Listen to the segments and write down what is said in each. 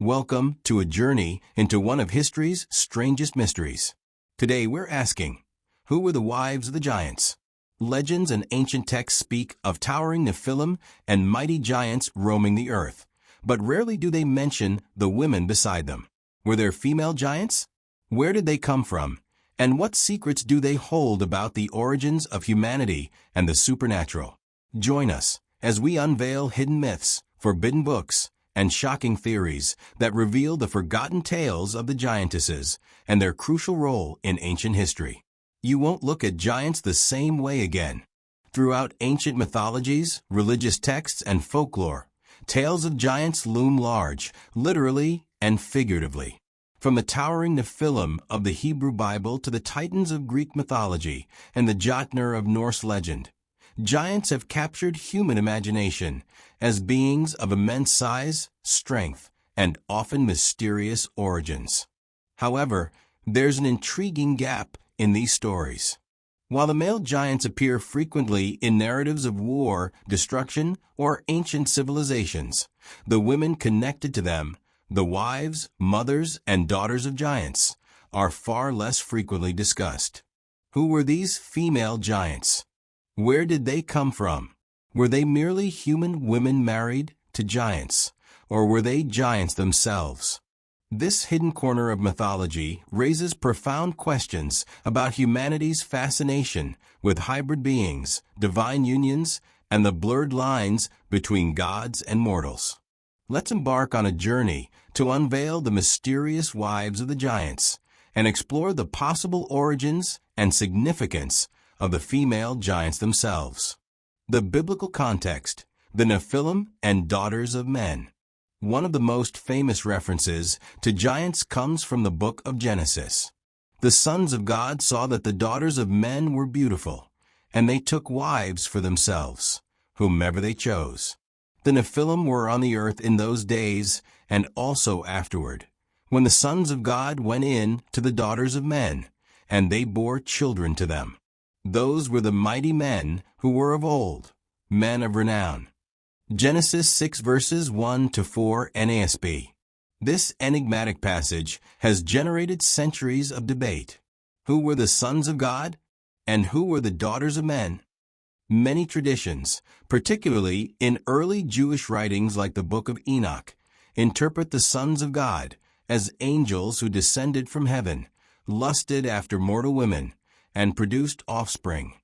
Welcome to a journey into one of history's strangest mysteries. Today we're asking, who were the wives of the giants? Legends and ancient texts speak of towering Nephilim and mighty giants roaming the earth, but rarely do they mention the women beside them. Were there female giants? Where did they come from? And what secrets do they hold about the origins of humanity and the supernatural? Join us as we unveil hidden myths, forbidden books, and shocking theories that reveal the forgotten tales of the giantesses and their crucial role in ancient history. You won't look at giants the same way again. Throughout ancient mythologies, religious texts, and folklore, tales of giants loom large, literally and figuratively. From the towering Nephilim of the Hebrew Bible to the Titans of Greek mythology and the Jotnar of Norse legend, giants have captured human imagination as beings of immense size, strength, and often mysterious origins. However, there's an intriguing gap in these stories. While the male giants appear frequently in narratives of war, destruction, or ancient civilizations, the women connected to them, the wives, mothers, and daughters of giants, are far less frequently discussed. Who were these female giants? Where did they come from? Were they merely human women married to giants, or were they giants themselves? This hidden corner of mythology raises profound questions about humanity's fascination with hybrid beings, divine unions, and the blurred lines between gods and mortals. Let's embark on a journey to unveil the mysterious wives of the giants and explore the possible origins and significance of the female giants themselves. The biblical context, the Nephilim and daughters of men. One of the most famous references to giants comes from the book of Genesis. The sons of God saw that the daughters of men were beautiful, and they took wives for themselves, whomever they chose. The Nephilim were on the earth in those days and also afterward, when the sons of God went in to the daughters of men, and they bore children to them. Those were the mighty men who were of old, men of renown. Genesis 6 verses 1 to 4 NASB. This enigmatic passage has generated centuries of debate. Who were the sons of God? And who were the daughters of men? Many traditions, particularly in early Jewish writings like the Book of Enoch, interpret the sons of God as angels who descended from heaven, lusted after mortal women, and produced offspring.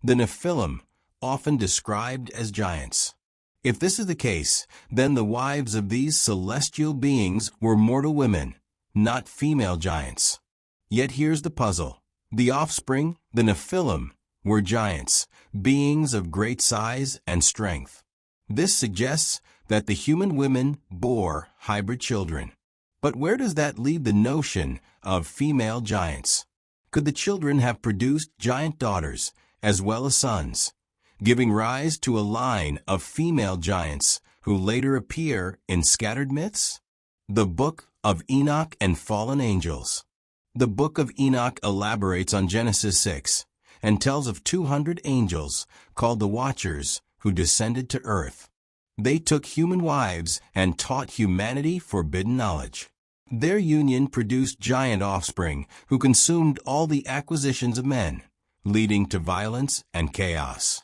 The Nephilim, often described as giants. If this is the case, then the wives of these celestial beings were mortal women, not female giants. Yet here's the puzzle. The offspring, the Nephilim, were giants, beings of great size and strength. This suggests that the human women bore hybrid children. But where does that leave the notion of female giants? Could the children have produced giant daughters as well as sons, giving rise to a line of female giants who later appear in scattered myths? The Book of Enoch and Fallen Angels. The Book of Enoch elaborates on Genesis 6 and tells of 200 angels called the Watchers who descended to earth. They took human wives and taught humanity forbidden knowledge. Their union produced giant offspring who consumed all the acquisitions of men, leading to violence and chaos.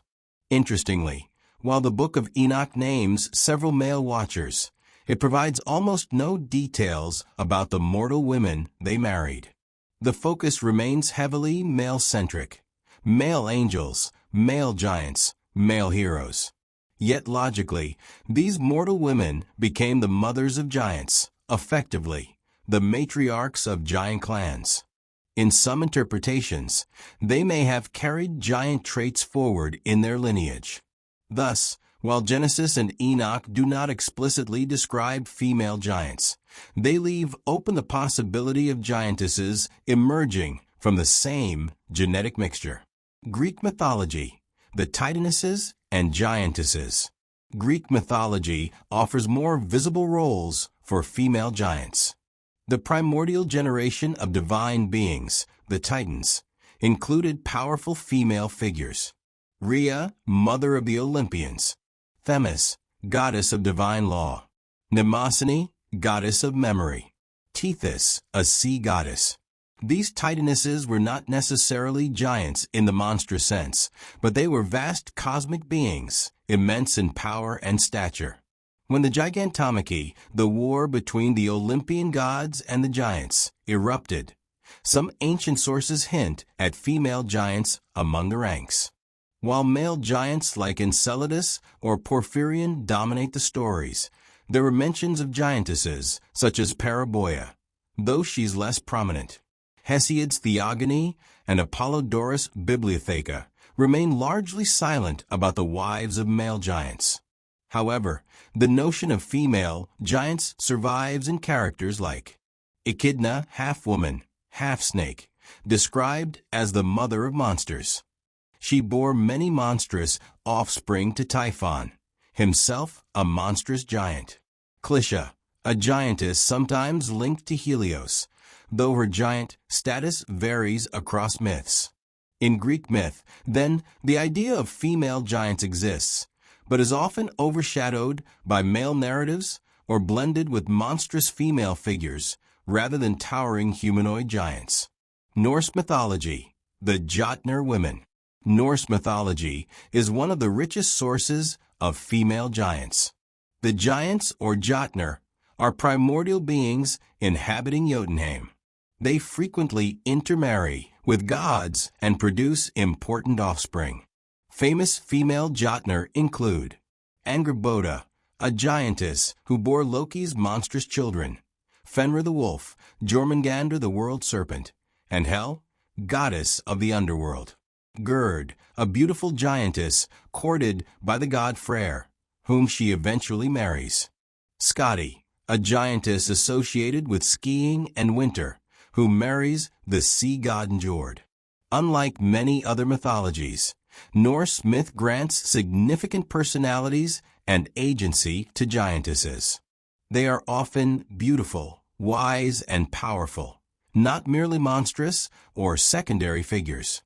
Interestingly, while the Book of Enoch names several male watchers, it provides almost no details about the mortal women they married. The focus remains heavily male-centric. Male angels, male giants, male heroes. Yet logically, these mortal women became the mothers of giants, effectively, the matriarchs of giant clans. In some interpretations, they may have carried giant traits forward in their lineage. Thus, while Genesis and Enoch do not explicitly describe female giants, they leave open the possibility of giantesses emerging from the same genetic mixture. Greek mythology, the Titanesses and giantesses. Greek mythology offers more visible roles for female giants. The primordial generation of divine beings, the Titans, included powerful female figures. Rhea, mother of the Olympians. Themis, goddess of divine law. Mnemosyne, goddess of memory. Tethys, a sea goddess. These titanesses were not necessarily giants in the monstrous sense, but they were vast cosmic beings, immense in power and stature. When the Gigantomachy, the war between the Olympian gods and the giants, erupted, some ancient sources hint at female giants among the ranks. While male giants like Enceladus or Porphyrion dominate the stories, there are mentions of giantesses such as Paraboea, though she's less prominent. Hesiod's Theogony and Apollodorus' Bibliotheca remain largely silent about the wives of male giants. However, the notion of female giants survives in characters like Echidna, half-woman, half-snake, described as the mother of monsters. She bore many monstrous offspring to Typhon, himself a monstrous giant. Clitia, a giantess sometimes linked to Helios, though her giant status varies across myths. In Greek myth, then, the idea of female giants exists, but is often overshadowed by male narratives or blended with monstrous female figures rather than towering humanoid giants. Norse mythology, the Jotnar women. Norse mythology is one of the richest sources of female giants. The giants, or Jotnar, are primordial beings inhabiting Jotunheim. They frequently intermarry with gods and produce important offspring. Famous female Jotnar include Angrboda, a giantess who bore Loki's monstrous children, Fenrir the wolf, Jormungandr the world serpent, and Hel, goddess of the underworld. Gerd, a beautiful giantess courted by the god Freyr, whom she eventually marries. Skadi, a giantess associated with skiing and winter, who marries the sea god Njord. Unlike many other mythologies, Norse myth grants significant personalities and agency to giantesses. They are often beautiful, wise, and powerful, not merely monstrous or secondary figures.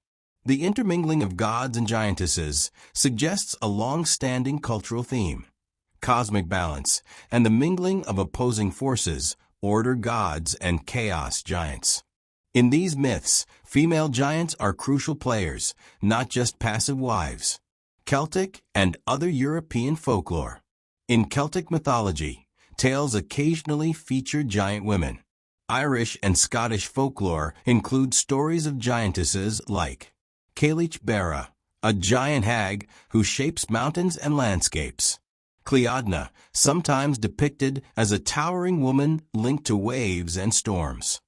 The intermingling of gods and giantesses suggests a long-standing cultural theme. Cosmic balance and the mingling of opposing forces, order gods and chaos giants. In these myths, female giants are crucial players, not just passive wives. Celtic and other European folklore. In Celtic mythology, tales occasionally feature giant women. Irish and Scottish folklore include stories of giantesses like Cailleach Bara, a giant hag who shapes mountains and landscapes. Cleodna, sometimes depicted as a towering woman linked to waves and storms.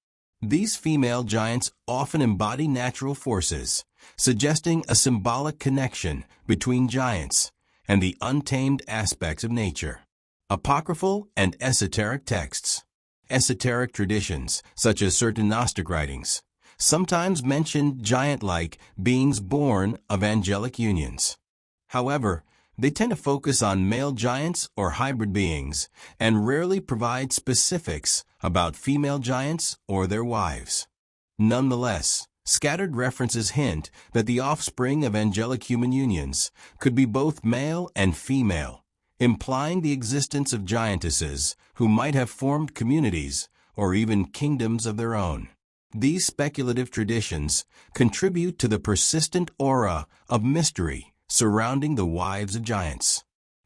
These female giants often embody natural forces, suggesting a symbolic connection between giants and the untamed aspects of nature. Apocryphal and esoteric texts. Esoteric traditions, such as certain Gnostic writings, sometimes mention giant-like beings born of angelic unions. However, they tend to focus on male giants or hybrid beings and rarely provide specifics about female giants or their wives. Nonetheless, scattered references hint that the offspring of angelic human unions could be both male and female, implying the existence of giantesses who might have formed communities or even kingdoms of their own. These speculative traditions contribute to the persistent aura of mystery surrounding the wives of giants.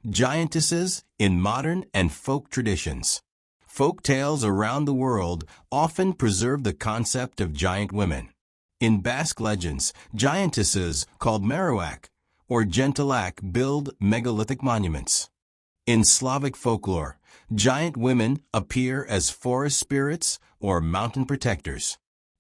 Giantesses in modern and folk traditions. Folk tales around the world often preserve the concept of giant women. In Basque legends, giantesses called Marowak or Gentilak build megalithic monuments. In Slavic folklore, giant women appear as forest spirits or mountain protectors.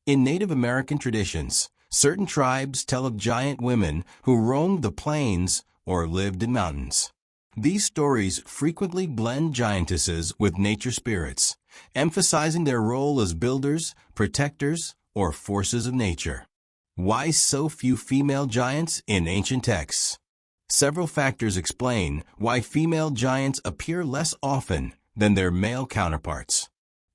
In Native American traditions, certain tribes tell of giant women who roamed the plains or lived in mountains. These stories frequently blend giantesses with nature spirits, emphasizing their role as builders, protectors, or forces of nature. Why so few female giants in ancient texts? Several factors explain why female giants appear less often than their male counterparts.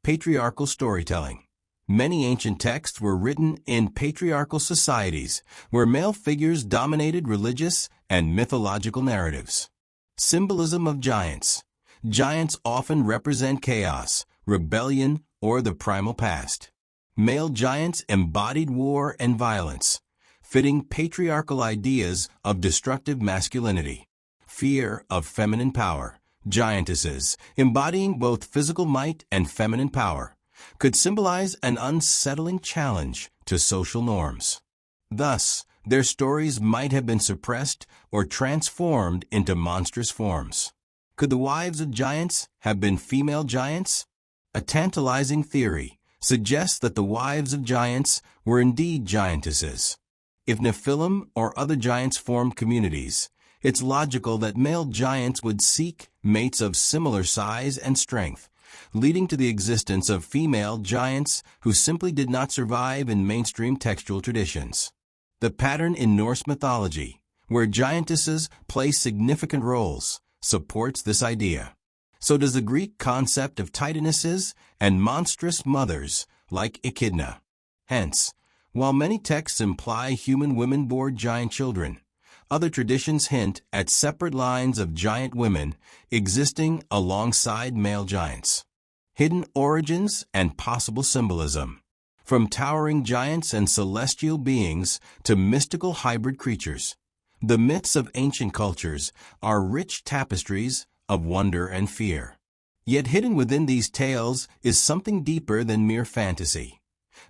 Patriarchal storytelling. Many ancient texts were written in patriarchal societies where male figures dominated religious and mythological narratives. Symbolism of giants. Giants often represent chaos, rebellion, or the primal past. Male giants embodied war and violence, fitting patriarchal ideas of destructive masculinity. Fear of feminine power. Giantesses, embodying both physical might and feminine power, could symbolize an unsettling challenge to social norms. Thus, their stories might have been suppressed or transformed into monstrous forms. Could the wives of giants have been female giants? A tantalizing theory suggests that the wives of giants were indeed giantesses. If Nephilim or other giants formed communities, it's logical that male giants would seek mates of similar size and strength, leading to the existence of female giants who simply did not survive in mainstream textual traditions. The pattern in Norse mythology, where giantesses play significant roles, supports this idea. So does the Greek concept of titanesses and monstrous mothers like Echidna. Hence, while many texts imply human women bore giant children, other traditions hint at separate lines of giant women existing alongside male giants. Hidden origins and possible symbolism. From towering giants and celestial beings to mystical hybrid creatures, the myths of ancient cultures are rich tapestries of wonder and fear. Yet hidden within these tales is something deeper than mere fantasy.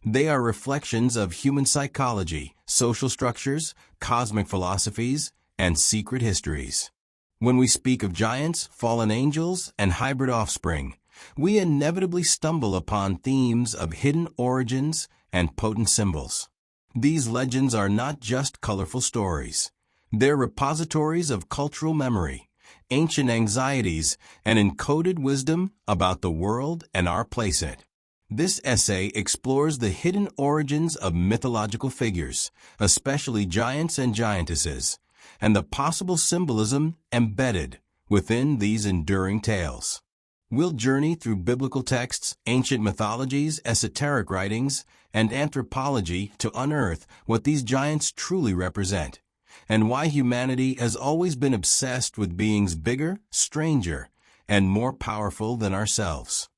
They are reflections of human psychology, social structures, cosmic philosophies, and secret histories. When we speak of giants, fallen angels, and hybrid offspring, we inevitably stumble upon themes of hidden origins and potent symbols. These legends are not just colorful stories. They're repositories of cultural memory, ancient anxieties, and encoded wisdom about the world and our place in it. This essay explores the hidden origins of mythological figures, especially giants and giantesses, and the possible symbolism embedded within these enduring tales. We'll journey through biblical texts, ancient mythologies, esoteric writings, and anthropology to unearth what these giants truly represent, and why humanity has always been obsessed with beings bigger, stranger, and more powerful than ourselves.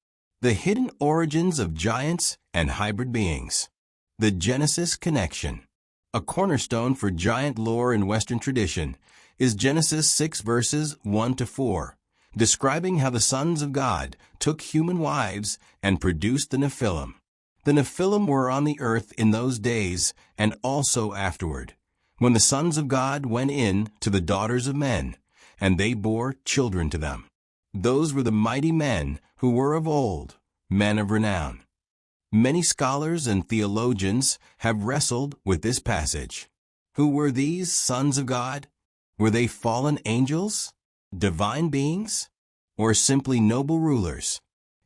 The hidden origins of giants and hybrid beings. The Genesis connection. A cornerstone for giant lore in Western tradition is Genesis 6 verses 1 to 4, describing how the sons of God took human wives and produced the Nephilim. The Nephilim were on the earth in those days and also afterward, when the sons of God went in to the daughters of men, and they bore children to them. Those were the mighty men who were of old, men of renown. Many scholars and theologians have wrestled with this passage. Who were these sons of God? Were they fallen angels, divine beings, or simply noble rulers?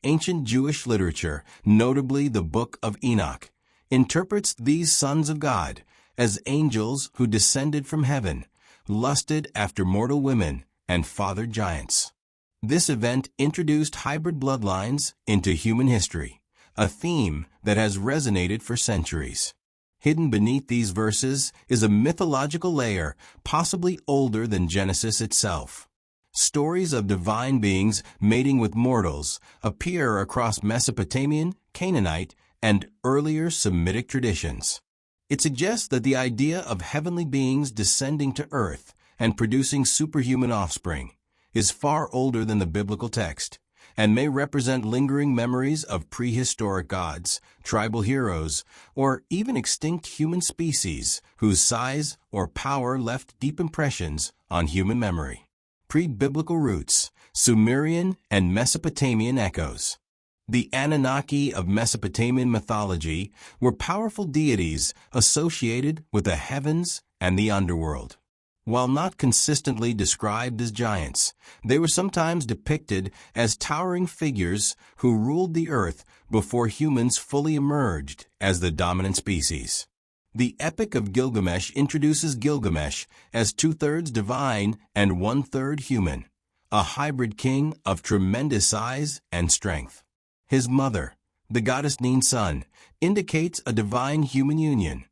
Ancient Jewish literature, notably the Book of Enoch, interprets these sons of God as angels who descended from heaven, lusted after mortal women, and fathered giants. This event introduced hybrid bloodlines into human history, a theme that has resonated for centuries. Hidden beneath these verses is a mythological layer possibly older than Genesis itself. Stories of divine beings mating with mortals appear across Mesopotamian, Canaanite, and earlier Semitic traditions. It suggests that the idea of heavenly beings descending to earth and producing superhuman offspring is far older than the biblical text, and may represent lingering memories of prehistoric gods, tribal heroes, or even extinct human species whose size or power left deep impressions on human memory. Pre-biblical roots, Sumerian and Mesopotamian echoes. The Anunnaki of Mesopotamian mythology were powerful deities associated with the heavens and the underworld. While not consistently described as giants, they were sometimes depicted as towering figures who ruled the earth before humans fully emerged as the dominant species. The Epic of Gilgamesh introduces Gilgamesh as 2/3 divine and 1/3 human, a hybrid king of tremendous size and strength. His mother, the goddess Ninsun, indicates a divine-human union,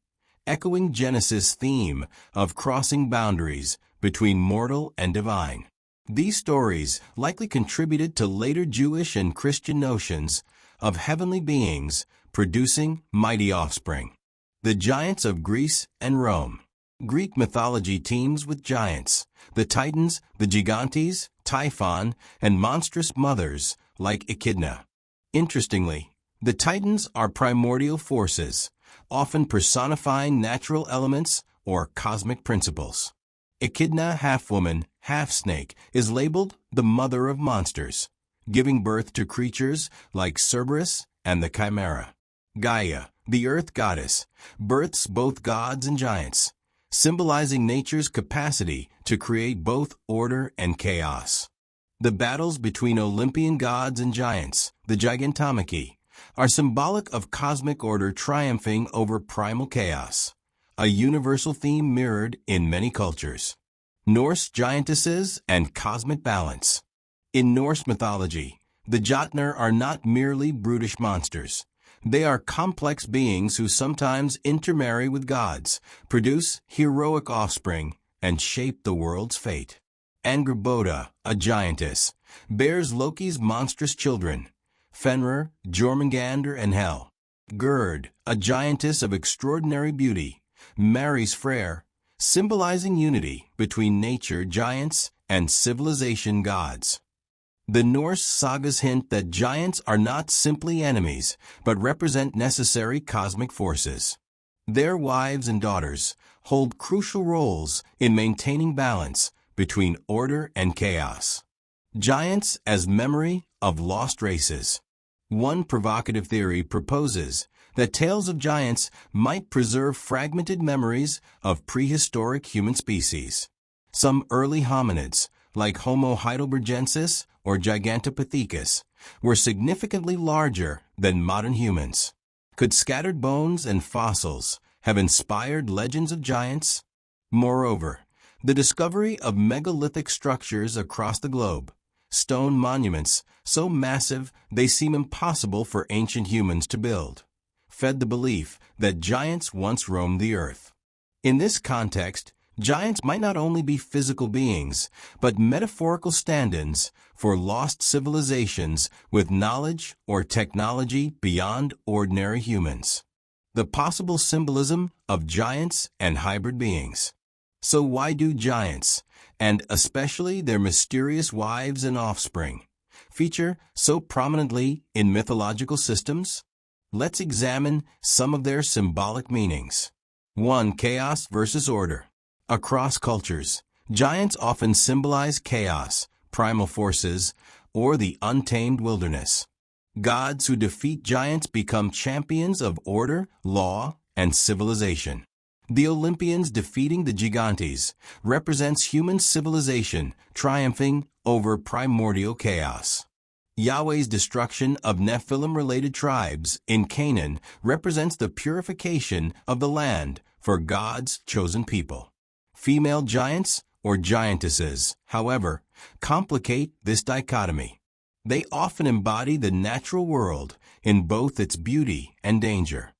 echoing Genesis' theme of crossing boundaries between mortal and divine. These stories likely contributed to later Jewish and Christian notions of heavenly beings producing mighty offspring. The giants of Greece and Rome. Greek mythology teems with giants, the Titans, the Gigantes, Typhon, and monstrous mothers like Echidna. Interestingly, the Titans are primordial forces, often personifying natural elements or cosmic principles. Echidna, half-woman, half-snake, is labeled the mother of monsters, giving birth to creatures like Cerberus and the Chimera. Gaia, the earth goddess, births both gods and giants, symbolizing nature's capacity to create both order and chaos. The battles between Olympian gods and giants, the Gigantomachy, are symbolic of cosmic order triumphing over primal chaos, a universal theme mirrored in many cultures. Norse giantesses and cosmic balance. In Norse mythology, the Jotnar are not merely brutish monsters. They are complex beings who sometimes intermarry with gods, produce heroic offspring, and shape the world's fate. Angrboda, a giantess, bears Loki's monstrous children, Fenrir, Jormungandr, and Hel. Gerd, a giantess of extraordinary beauty, marries Freyr, symbolizing unity between nature giants and civilization gods. The Norse sagas hint that giants are not simply enemies, but represent necessary cosmic forces. Their wives and daughters hold crucial roles in maintaining balance between order and chaos. Giants as memory of lost races. One provocative theory proposes that tales of giants might preserve fragmented memories of prehistoric human species. Some early hominids, like Homo heidelbergensis or Gigantopithecus, were significantly larger than modern humans. Could scattered bones and fossils have inspired legends of giants? Moreover, the discovery of megalithic structures across the globe, stone monuments so massive they seem impossible for ancient humans to build, fed the belief that giants once roamed the earth. In this context, giants might not only be physical beings, but metaphorical stand-ins for lost civilizations with knowledge or technology beyond ordinary humans. The possible symbolism of giants and hybrid beings. So why do giants, and especially their mysterious wives and offspring, feature so prominently in mythological systems? Let's examine some of their symbolic meanings. 1. Chaos versus order. Across cultures, giants often symbolize chaos, primal forces, or the untamed wilderness. Gods who defeat giants become champions of order, law, and civilization. The Olympians defeating the Gigantes represents human civilization triumphing over primordial chaos. Yahweh's destruction of Nephilim-related tribes in Canaan represents the purification of the land for God's chosen people. Female giants or giantesses, however, complicate this dichotomy. They often embody the natural world in both its beauty and danger.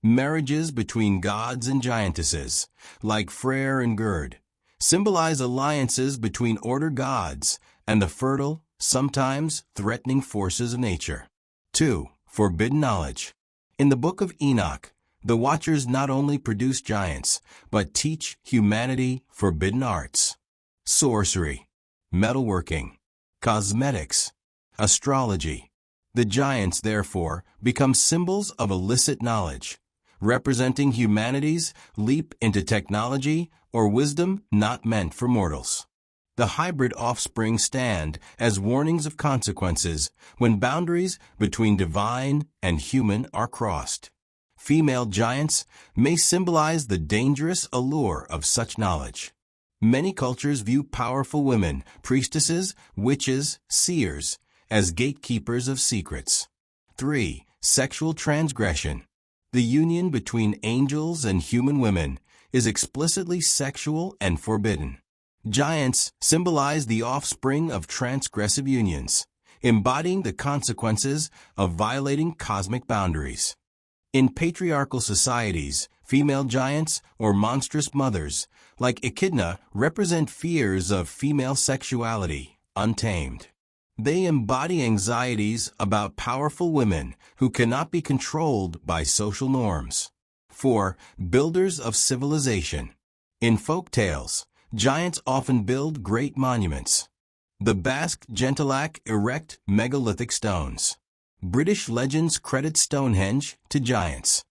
Marriages between gods and giantesses, like Freyr and Gerd, symbolize alliances between order gods and the fertile, sometimes threatening forces of nature. 2. Forbidden knowledge. In the Book of Enoch, the Watchers not only produce giants, but teach humanity forbidden arts. Sorcery, metalworking, cosmetics, astrology. The giants, therefore, become symbols of illicit knowledge, representing humanity's leap into technology or wisdom not meant for mortals. The hybrid offspring stand as warnings of consequences when boundaries between divine and human are crossed. Female giants may symbolize the dangerous allure of such knowledge. Many cultures view powerful women, priestesses, witches, seers, as gatekeepers of secrets. 3. Sexual transgression. The union between angels and human women is explicitly sexual and forbidden. Giants symbolize the offspring of transgressive unions, embodying the consequences of violating cosmic boundaries. In patriarchal societies, female giants or monstrous mothers, like Echidna, represent fears of female sexuality untamed. They embody anxieties about powerful women who cannot be controlled by social norms. 4. Builders of civilization. In folk tales, giants often build great monuments. The Basque Gentilac erect megalithic stones. British legends credit Stonehenge to giants.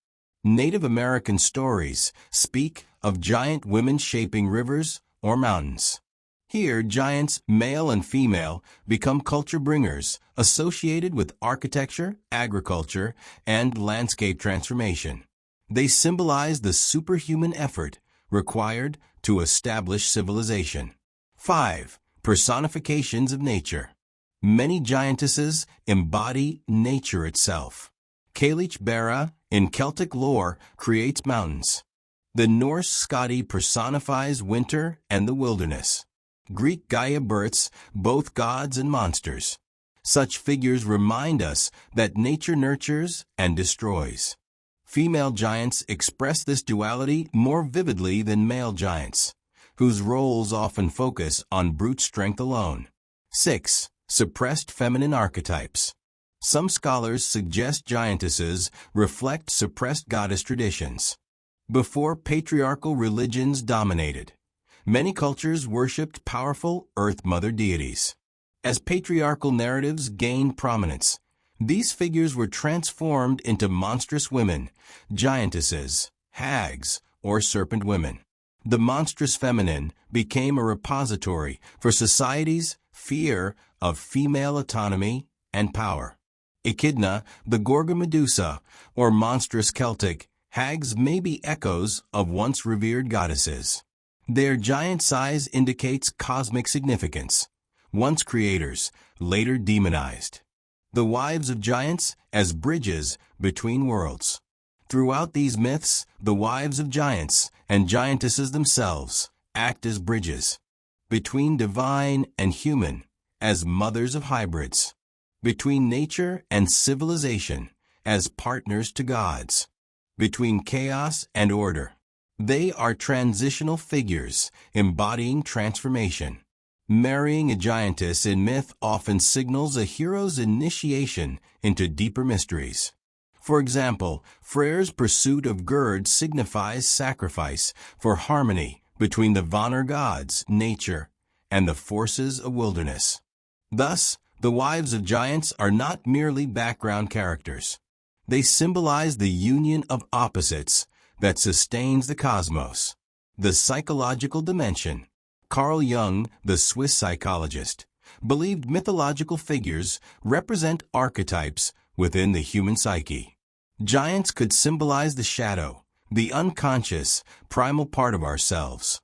Native American stories speak of giant women shaping rivers or mountains. Here, giants, male and female, become culture bringers associated with architecture, agriculture, and landscape transformation. They symbolize the superhuman effort required to establish civilization. 5. Personifications of nature. Many giantesses embody nature itself. Cailleach Bara, in Celtic lore, creates mountains. The Norse Skadi personifies winter and the wilderness. Greek Gaia births both gods and monsters. Such figures remind us that nature nurtures and destroys. Female giants express this duality more vividly than male giants, whose roles often focus on brute strength alone. 6. Suppressed feminine archetypes. Some scholars suggest giantesses reflect suppressed goddess traditions. Before patriarchal religions dominated, many cultures worshipped powerful Earth Mother deities. As patriarchal narratives gained prominence, these figures were transformed into monstrous women, giantesses, hags, or serpent women. The monstrous feminine became a repository for society's fear of female autonomy and power. Echidna, the Gorga Medusa, or monstrous Celtic hags may be echoes of once revered goddesses. Their giant size indicates cosmic significance. Once creators, later demonized. The wives of giants as bridges between worlds. Throughout these myths, the wives of giants and giantesses themselves act as bridges between divine and human, as mothers of hybrids, between nature and civilization, as partners to gods, between chaos and order. They are transitional figures embodying transformation. Marrying a giantess in myth often signals a hero's initiation into deeper mysteries. For example, Freyr's pursuit of Gerd signifies sacrifice for harmony between the Vanir gods, nature, and the forces of wilderness. Thus, the wives of giants are not merely background characters. They symbolize the union of opposites that sustains the cosmos. The psychological dimension. Carl Jung, the Swiss psychologist, believed mythological figures represent archetypes within the human psyche. Giants could symbolize the shadow, the unconscious, primal part of ourselves.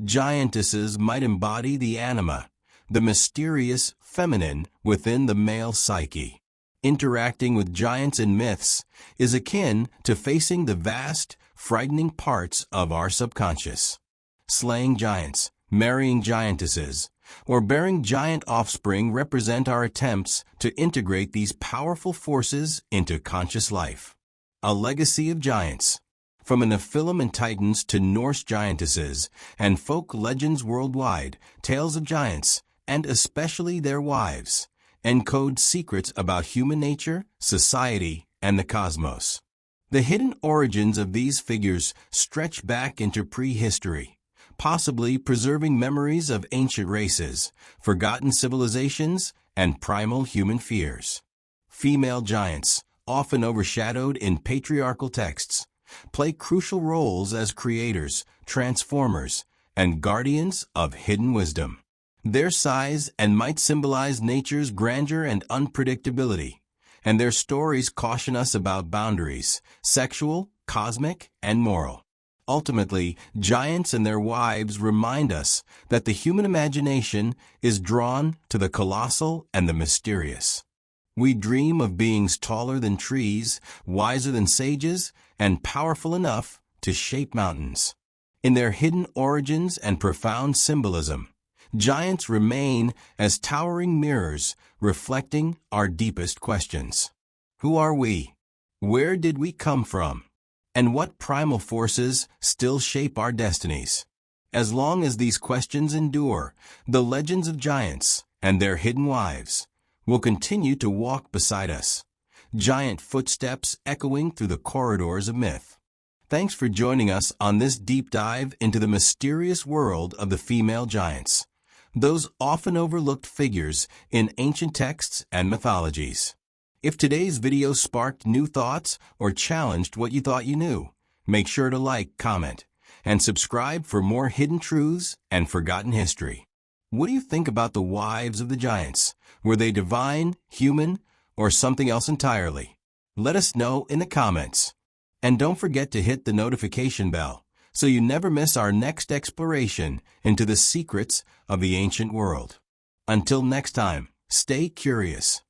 Giantesses might embody the anima, the mysterious feminine within the male psyche. Interacting with giants in myths is akin to facing the vast, frightening parts of our subconscious. Slaying giants, marrying giantesses, or bearing giant offspring represent our attempts to integrate these powerful forces into conscious life. A legacy of giants. From the Nephilim and Titans to Norse giantesses and folk legends worldwide, tales of giants, and especially their wives, encode secrets about human nature, society, and the cosmos. The hidden origins of these figures stretch back into prehistory, possibly preserving memories of ancient races, forgotten civilizations, and primal human fears. Female giants, often overshadowed in patriarchal texts, play crucial roles as creators, transformers, and guardians of hidden wisdom. Their size and might symbolize nature's grandeur and unpredictability, and their stories caution us about boundaries, sexual, cosmic, and moral. Ultimately, giants and their wives remind us that the human imagination is drawn to the colossal and the mysterious. We dream of beings taller than trees, wiser than sages, and powerful enough to shape mountains. In their hidden origins and profound symbolism, giants remain as towering mirrors reflecting our deepest questions. Who are we? Where did we come from? And what primal forces still shape our destinies? As long as these questions endure, the legends of giants and their hidden wives will continue to walk beside us, giant footsteps echoing through the corridors of myth. Thanks for joining us on this deep dive into the mysterious world of the female giants, those often overlooked figures in ancient texts and mythologies. If today's video sparked new thoughts or challenged what you thought you knew, make sure to like, comment, and subscribe for more hidden truths and forgotten history. What do you think about the wives of the giants? Were they divine, human, or something else entirely? Let us know in the comments. And don't forget to hit the notification bell so you never miss our next exploration into the secrets of the ancient world. Until next time, stay curious.